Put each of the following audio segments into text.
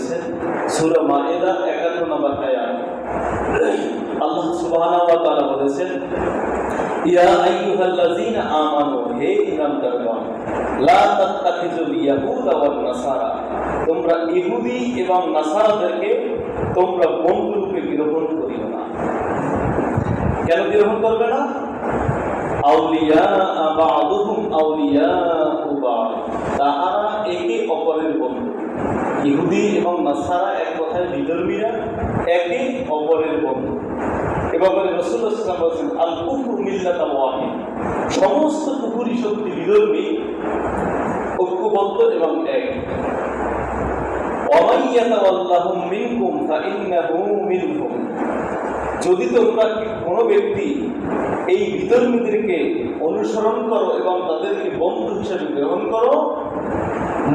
বলেছেন সূরা মায়েদা 51 নম্বর আয়াত। আল্লাহ সুবহানাহু ওয়া তাআলা বলেছেন, ইয়া আইয়ুহাল্লাযীনা আমানু, হে ঈমানদারগণ, লা তাত্তাখিযুল ইয়াহুদা ওয়ান নাসারা, তোমরা ইহুদি এবং নাসারাদেরকে তোমরা বন্ধুরূপে গ্রহণ করিও না। কেন গ্রহণ করবে না? আউলিয়া বা'দুহুম আউলিয়াউ বা'দ, তাহারা একে অপরের বন্ধু। ইহুদি এবং নাসারা এক কথায় বিধর্মীরা, একে অপরের বন্ধু। এবং রাসূলুল্লাহ সাল্লাল্লাহু আলাইহি ওয়াসাল্লাম বলেছেন, আল কুফরু মিল্লাতুন ওয়াহিদ, সমস্ত কুফরি শক্তি বিধর্মী, ঐক্যবদ্ধ এবং এক। ওয়া মান ইয়াতাওয়াল্লাহুম মিনকুম ফাইন্নাহু মিনহুম, যদি তোমরা কোনো ব্যক্তি এই বিধর্মীদেরকে অনুসরণ করো এবং তাদেরকে বন্ধু হিসেবে গ্রহণ করো,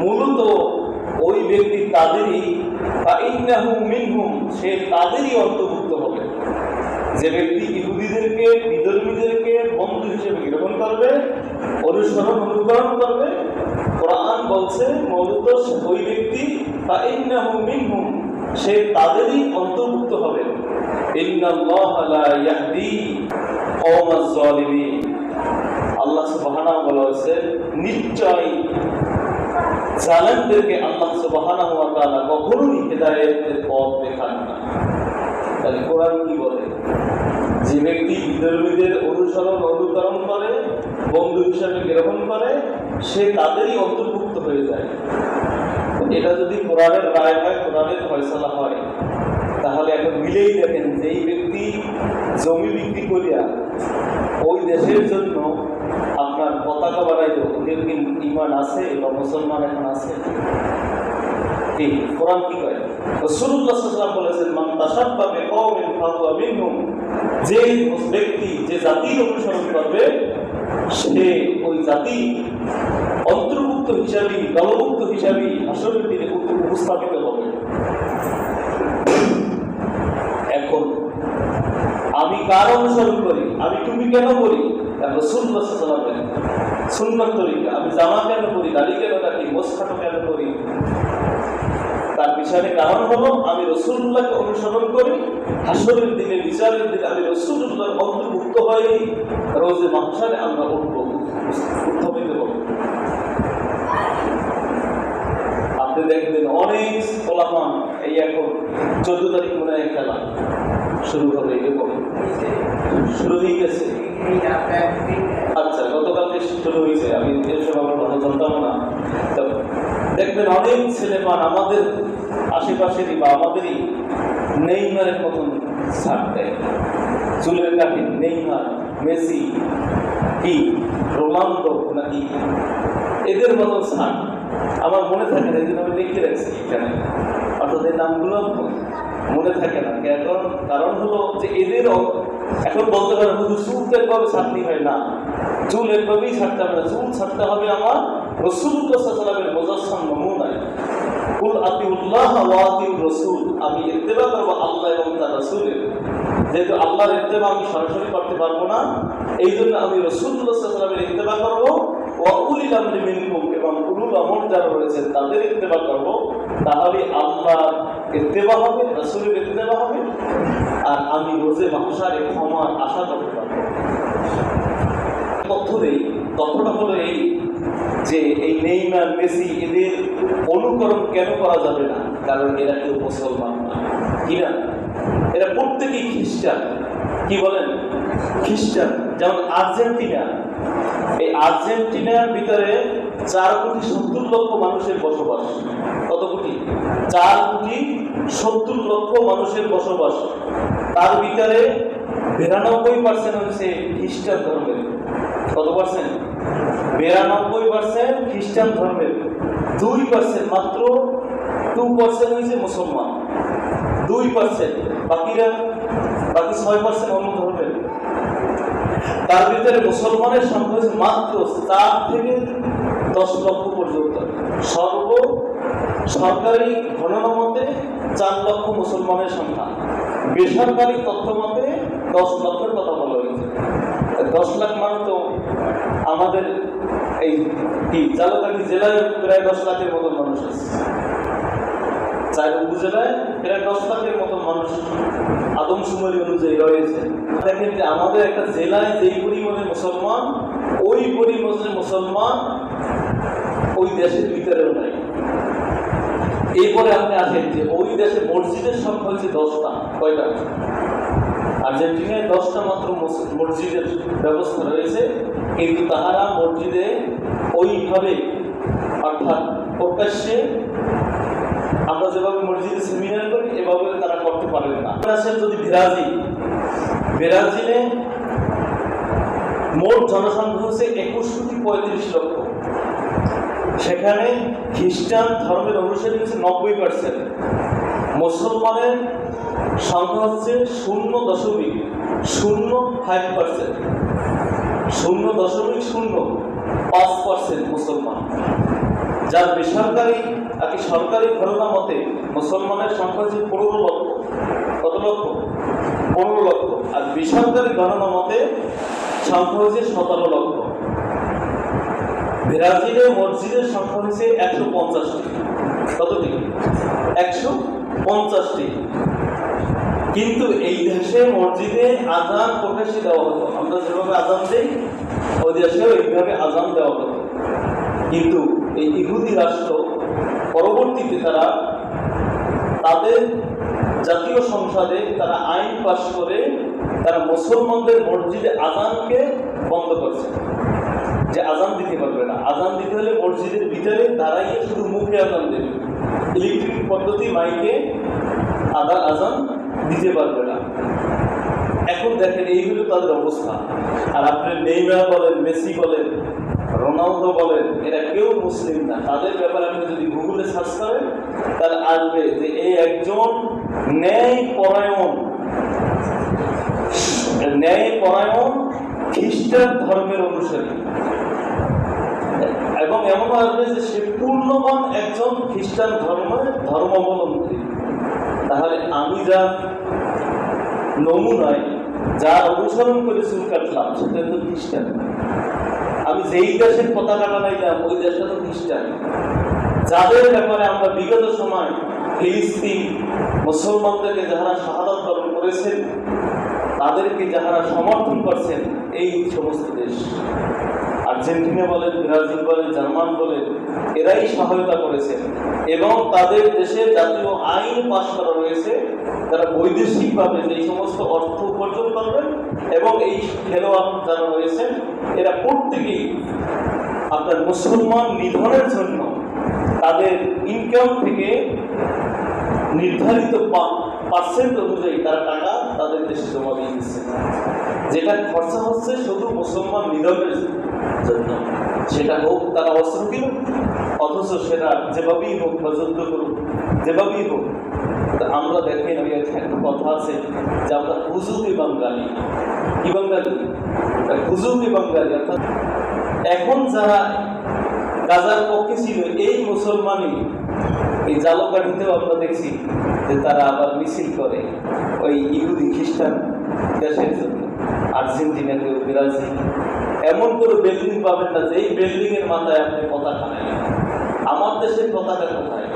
মূলত ওই ব্যক্তি তাদেরই, ফাইন্নাহু মিনহুম, সে তাদেরই অন্তর্ভুক্ত হবে। যে ব্যক্তি ইহুদিদেরকে, বিধর্মীদেরকে বন্ধু হিসেবে গ্রহণ করবে, অনুকরণ করবে, কোরআন বলছে মূলত ওই ব্যক্তি ফাইন্নাহু মিনহুম, সে তাদেরই অন্তর্ভুক্ত হবে। ইন্নাল্লাহা লা ইয়াহদি কওমাজ যালিমিন, আল্লাহ সুবহানাহু ওয়া তাআলা বলেছেন, নিশ্চয় জালেমদেরকে আল্লাহ সুবহানাহু ওয়া তাআলা কখনোই হিদায়াতের পথ দেখান না। তাহলে কোরআন কি বলে? যে ব্যক্তি বিধর্মীদের অনুকরণ করে, বন্ধু হিসাবে গ্রহণ করে, সে তাদেরই অন্তর্ভুক্ত হয়ে যায়। এটা যদি কোরআনের রায় হয়, কোরআনের ফয়সালা হয়, তাহলে এখন মিলেই দেখেন যে এই ব্যক্তি জমি বিক্রি করিয়া ওই দেশের জন্য আপনার পতাকা বানাইল, ওদের কি ঈমান আছে বা মুসলমান এখন আছে? ঠিক কোরআন কি কয়? রাসূলুল্লাহ সাল্লাল্লাহু আলাইহি ওয়াসাল্লাম বলেছেন, মান তাশাব্বাহা বিকওমিন ফাহুয়া মিনহুম, যে ব্যক্তি যে জাতির অনুসরণ করবে, সে ওই জাতি অন্তর্ভুক্ত হিসাবে, দলভুক্ত হিসাবে হাসরের দিনে উপস্থাপিত হবে। এখন আমি কার অনুসরণ করি? আমি টুপি কেন করি? রাসূলুল্লাহ সাল্লাল্লাহু আলাইহি ওয়াসাল্লামের সুন্নাত তরিকা। আমি জামা কেন করি, দাড়ি কেন রাখি, মোছখাটো কেন করি? তার পিছনে কারণ হলো আমি রাসূলুল্লাহকে অনুসরণ করি। হাসরের দিনে, বিচারের দিনে আমি রাসূলুল্লাহর অন্তর্ভুক্ত হয়ে রোজে মাহশারে আমরা উত্থাপিত হব। আপনি দেখবেন অনেক ফলাফল, এই এখন 14 তারিখ মনে হয় খেলা শুরু হবে, এরকম শুরু হয়ে গেছে। আচ্ছা, গতকালকে শুরু হয়েছে, আমি এসব আমার ভালো জানতাম না। তো দেখবেন অনেক ছেলেমান আমাদের আশেপাশেরই বা আমাদেরই নেইমারের মতন ছাড় দেয়, চুলের কাঠি। নেইমার, মেসি, কি রোনালদো নাকি এদের মতন ছাড় আমার মনে থাকে না, এই জন্য আমি লিখে রাখছি এখানে। অর্থাৎ এই নামগুলো মনে থাকে না। কারণ হলো যে এদেরও এখন বলতে পারে শুধু চুল তো একভাবে ছাড়তেই হয় না, চুল একভাবেই ছাড়তে হবে না, চুল ছাড়তে হবে আমার রাসূলুল্লাহ সাল্লাল্লাহু আলাইহি ওয়াসাল্লামের মুজাসসাম নমুনায়। কুল আতিউল্লাহ ওয়া আতিউর রাসূল, আমি ইত্তেবা করব আল্লাহ এবং তার রাসূলের। যেহেতু আল্লাহর ইত্তেবা আমি সরাসরি করতে পারবো না, এই জন্য আমি রাসূলুল্লাহ সাল্লাল্লাহু আলাইহি ওয়াসাল্লামের ইত্তেবা করব। ওয়া উলিল আমরি মিনকুম, এবং উলুল আমর যারা রয়েছেন তাদের ইত্তেবা করব। তাহলে আল্লাহর ইত্তেবা হবে, রাসূলের ইত্তেবা হবে, আর আমি রোজে মাহশারে ক্ষমার আশা করতে পারবো। তথ্যটা হলো এই যে এই নেইমার, মেসি, এদের অনুকরণ কেন করা যাবে না? কারণ এরা কেউ মুসলমান না, কিনা? এরা প্রত্যেকেই খ্রিস্টান। কি বলেন? খ্রিস্টান। যেমন আর্জেন্টিনা, এই আর্জেন্টিনার ভিতরে 4,70,00,000 মানুষের বসবাস। কত কোটি? 4,70,00,000 মানুষের বসবাস। তার ভিতরে 92% হচ্ছে খ্রিস্টান ধর্মের। কত পার্সেন্ট? 92% খ্রিস্টান ধর্মের। 2% মাত্র 2% হয়েছে মুসলমান। 2%, বাকি 6% অন্য ধর্মের। তার ভিতরে মুসলমানের সংখ্যা হচ্ছে মাত্র 4 থেকে 10 লক্ষ পর্যন্ত। সরকারি গণনা মতে 4 লক্ষ মুসলমানের সংখ্যা, বেসরকারি তথ্য মতে 10 লক্ষের কথা বলা হয়েছে। 10 লাখ মানে তো আমাদের এই জালকাঠি জেলায় প্রায় 10 লাখের মতো মানুষ আছে। চার উপজেলায় প্রায় 10 লাখের মতো মানুষ আদমশুমারি অনুযায়ী রয়েছে। দেখেন যে আমাদের একটা জেলায় যেই পরিমাণে মুসলমান, ওই পরিমাণে মুসলমান ওই দেশের ভিতরেও নাই। এরপরে আপনি আসেন যে ওই দেশে মসজিদের সংখ্যা হচ্ছে 10টা। কয়টা? আর্জেন্টিনায় 10টা মাত্র মসজিদের ব্যবস্থা রয়েছে, কিন্তু তাহারা মসজিদে ওইভাবে অর্থাৎ প্রকাশ্যে আমরা যেভাবে মসজিদে সেমিনার করি এভাবে তারা করতে পারেন না। আসেন যদি ব্রাজিলে মোট জনসংখ্যা হচ্ছে 21.35 লক্ষ। সেখানে খ্রিস্টান ধর্মের অনুসারী হচ্ছে 90%, মুসলমানের সংখ্যা হচ্ছে 0.05%, 0.05% মুসলমান। যার বেসরকারি সরকারি ধারণা মতে মুসলমানের সংখ্যা হচ্ছে 15 লক্ষ। কত লক্ষ? 15 লক্ষ। আর বেসরকারি ধারণা মতে সংখ্যা হচ্ছে 17 লক্ষ। ব্রাজিলে মসজিদের সংখ্যা হচ্ছে 150টি। কতটি? 150টি। কিন্তু এই দেশে মসজিদে আজান প্রকাশ্যে দেওয়া হতো। আমরা যেভাবে আজান দিই ওই দেশেও এইভাবে আজান দেওয়া হতো। কিন্তু এই ইহুদি রাষ্ট্র পরবর্তীতে তারা তাদের জাতীয় সংসদে তারা আইন পাস করে তারা মুসলমানদের মসজিদে আজানকে বন্ধ করছে, যে আজান দিতে পারবে না। আজান দিতে হলে মসজিদের ভিতরে দাঁড়াইয়ে শুধু মুখে আজান দেবে, ইলেকট্রিক পদ্ধতি মাইকে আজান দিতে পারবে না। এখন দেখেন এইগুলো তাদের অবস্থা। আর আপনি নেইমার বলেন, মেসি বলেন, রোনালদো বলেন, এরা কেউ মুসলিম না। তাদের ব্যাপারে আপনি যদি গুগলে সার্চ করেন তাহলে আসবে যে এই একজন ন্যায়পরায়ণ খ্রিস্টান ধর্মের অনুসারী, এবং এমন আসবে যে সে পূর্ণবান একজন খ্রিস্টান ধর্মাবলম্বী। তাহলে আমি যা নমুনায় যার অনুসরণ করে চুল কাটলাম সেটা তো খ্রিস্টান। আমি যেই দেশের পতাকা বানাইলাম ওই দেশটা তো খ্রিস্টান। যাদের ব্যাপারে আমরা বিগত সময় ফিলিস্তিন মুসলমানদেরকে যারা শাহাদাত বরণ করেছেন, তাদেরকে যারা সমর্থন করছেন এই সমস্ত দেশ, আর্জেন্টিনা বলেন, ব্রাজিল বলেন, জার্মান বলেন, এরাই সহায়তা করেছেন। এবং তাদের দেশে জাতীয় আইন পাশ করা রয়েছে, তারা বৈদেশিকভাবে যে সমস্ত অর্থ উপার্জন করবেন এবং এই খেলোয়াড় যারা রয়েছেন এরা প্রত্যেকেই আপনার মুসলমান নিধনের জন্য তাদের ইনকাম থেকে নির্ধারিত পার্সেন্ট অনুযায়ী তারা টাকা তাদের দেশে জমা দিয়ে দিচ্ছে, যেটা খরচা হচ্ছে শুধু মুসলমান নিধনের জন্য। সেটা হোক তারা অস্ত্র কিনুক, অথচ সেটা যেভাবেই হোক বা যুদ্ধ করুক, যেভাবেই হোক। আমরা দেখেন ওই একটা কথা আছে যে আমরা হুজুকি বাঙালি। কি বাঙালি? হুজুকি বাঙালি। অর্থাৎ এখন যারা গাজার পক্ষে ছিল এই মুসলমানই এই জালকাঠিতেও আমরা দেখছি যে তারা আবার মিছিল করে ওই ইহুদি খ্রিস্টান দেশের জন্য। আর্জেন্টিনা কেউ, ব্রাজিল, এমন করে বিল্ডিং পাবেন না যে এই বিল্ডিং এর মাথায় আপনি পতাকা নেই। আমার দেশের পতাকা কোথায়?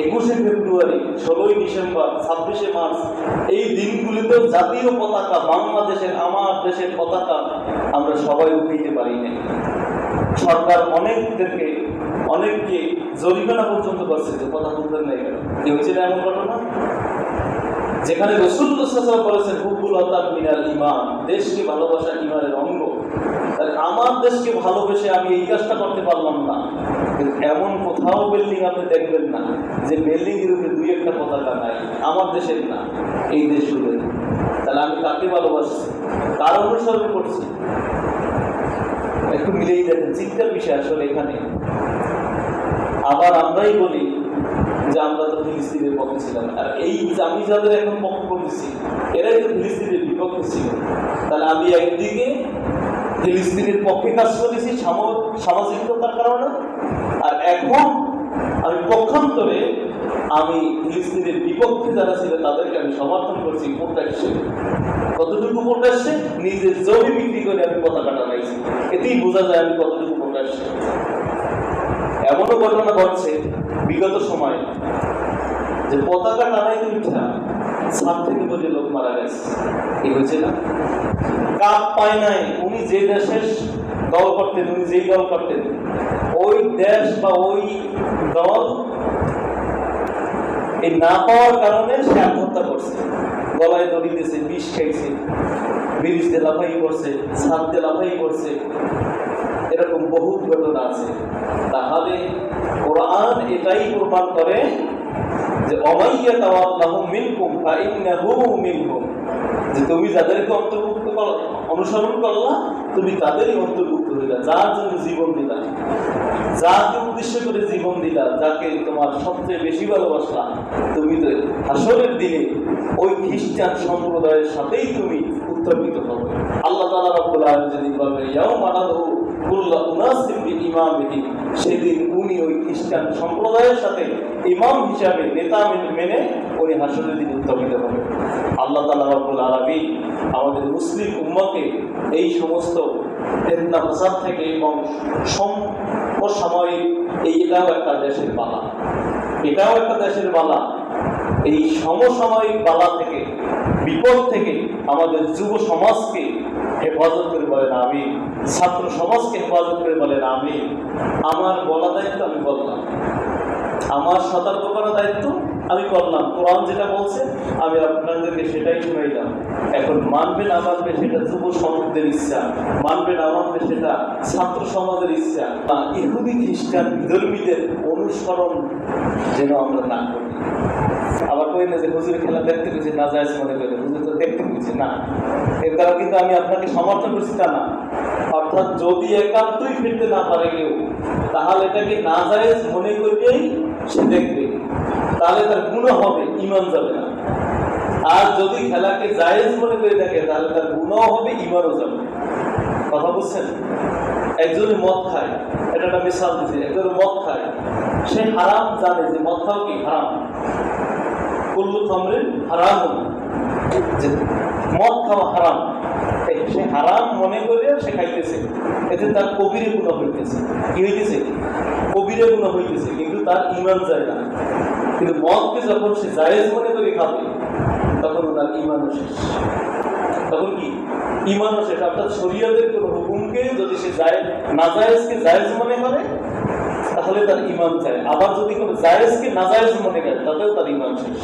21শে ফেব্রুয়ারি, 16ই ডিসেম্বর, 26শে মার্চ এই দিনগুলিতে জাতীয় পতাকা বাংলাদেশের, আমার দেশের পতাকা আমরা সবাই উঠাইতে পারি না। সরকার অনেককে জরিমানা পর্যন্ত করছে যে পতাকা তুলতে নেই কেন। কি হয়েছিল এমন ঘটনা? যেখানে রাসূলুল্লাহ সাল্লাল্লাহু আলাইহি ওয়াসাল্লাম বলেছেন হুব্বুল ওয়াতান মিনাল ঈমান, দেশকে ভালোবাসা ঈমানের অঙ্গ। আমার দেশকে ভালোবেসে আমি এই কাজটা করতে পারলাম না, কিন্তু এমন কোথাও বিল্ডিং আপনি দেখবেন না যে বিল্ডিং এর উপরে দুই একটা পতাকা নাই, আমার দেশের না, এই দেশগুলো। তাহলে আমি কাকে ভালোবাসছি, কার অনুসরণ করছি? একটু মিলেই দেখেন, চিন্তার বিষয় আসলে এখানে। আবার আমরাই বলি যে আমরা তো ফিলিস্তিনের পক্ষে ছিলাম, আর এই আমি যাদের এখন পক্ষ করতেছি এরাই তো ফিলিস্তিনের বিপক্ষে ছিল। তাহলে আমি একদিকে ফিলিস্তিনের পক্ষে কাজ করেছি সামাজিকতার কারণে, আর এখন আমি পক্ষান্তরে আমি ফিলিস্তিনের বিপক্ষে যারা ছিল তাদেরকে আমি সমর্থন করছি প্রকাশ্যে। কতটুকু প্রকাশ্যে? নিজের জমি বিক্রি করে আমি পতাকা টানাইছি। এতেই বোঝা যায় আমি কতটুকু প্রকাশ্যে। এমনও ঘটনা ঘটছে বিগত সময় যে পতাকা টানাই উঠা ছাদ থেকে বলে লোক মারা গেছে, কি হয়েছে না? কাপ পায় নাই, উনি যে দেশের দল করতেন, উনি যেই দল করতেন, ওই দেশ বা ওই দল এই না পাওয়ার কারণে সে আত্মহত্যা করছে, গলায় দড়ি দিয়েছে, বিষ খাইছে, ব্রিজ দিয়ে লাফাই করছে, ছাদ দিয়ে লাফাই করছে, এরকম বহু ঘটনা আছে। তাহলে কোরআন এটাই প্রমাণ করে যে অমাইয়া তাওয়াল্লাহু মিনকুম ফাইন্নাহু মিনহুম, যে তুমি যাদেরকে অন্তর্ভুক্ত অনুসরণ করলা তুমি তাদেরই অন্তর্ভুক্ত হইলা, যার জন্য জীবন দিলা, যাকে উদ্দেশ্য করে জীবন দিলা, যাকে তোমার সবচেয়ে বেশি ভালোবাসলা, তুমি তো হাসরের দিনে ওই খ্রিস্টান সম্প্রদায়ের সাথেই তুমি উত্থাপিত হবে। আল্লাহ তাআলা রাব্বুল আলামিন যেদিন বলবেন ইয়াউমা নাদউ কুল্লা উনাসিম বিইমামিহিম, সেদিন উনি ওই খ্রিস্টান সম্প্রদায়ের সাথে ইমাম হিসাবে নেতা মেনে উনি হাসরের দিন উত্থাপিত হবে। আল্লাহ তাআলা রাব্বুল আলামিন আমাদের মুসলিম উম্মতকে এই সমস্ত ফিতনা ফাসাদ থেকে এবং সমসাময়িক এটাও একটা দেশের বালা, এটাও একটা দেশের বালা, এই সমসাময়িক বালা থেকে, বিপদ থেকে আমাদের যুব সমাজকে হেফাজত করে বলেন আমিন, ছাত্র সমাজকে হেফাজত করে বলেন আমিন। আমার বলা দায়িত্ব আমি বললাম, আমার সতর্ক করার দায়িত্ব আমি করলাম, কোরআন যেটা বলছে আমি আপনাদেরকে সেটাই শুনাইলাম। এখন মানবে না মানবে সেটা যুব সমাজের ইচ্ছা, মানবে না মানবে সেটা ছাত্র সমাজের ইচ্ছা, বা ইহুদি খ্রিস্টান বিধর্মীদের অনুসরণ যেন আমরা না করি। আবার কই না যে হুজুরের খেলা দেখতে পেয়েছি না যায় মনে করে, হুজুর তো দেখতে পেয়েছি না, এর দ্বারা কিন্তু আমি আপনাকে সমর্থন করছি তা না। অর্থাৎ যদি একান্তই ফিরতে না পারে কেউ, তাহলে এটাকে না যায় মনে করেই সে দেখবে, তাহলে তার গুনাহ হবে, ঈমান যাবে না। আর যদি খেলাকে জায়েজ মনে করে দেখে তাহলে তার গুনাহ হবে, ঈমানও যাবে। কথা বুঝছেন? একজনে মদ খায়, এটা একটা মিসাল দিচ্ছে, একজনে মদ খায়, সে হারাম জানে যে মদ খাও কি হারাম, কুল্লু খামরিন হারাম, যে মদ খাওয়া হারাম, সে হারাম মনে করে সে খাইতেছে, এতে তার কবিরে গুনাহ হইতেছে। কি হইতেছে? কবিরে গুনাহ হইতেছে, কিন্তু তার ঈমান যায় না। কিন্তু মদকে যখন সে জায়েজ মনে করে খাবে তখন তার ঈমানও শেষ। তখন কি? ঈমানও শেষ। অর্থাৎ শরীয়তের কোনো হুকুমকে যদি সে নাজায়েজকে জায়েজ মনে করে তাহলে তার ঈমান যায়, আবার যদি কোনো জায়েজকে নাজায়েজ মনে করে তাতেও তার ঈমান শেষ।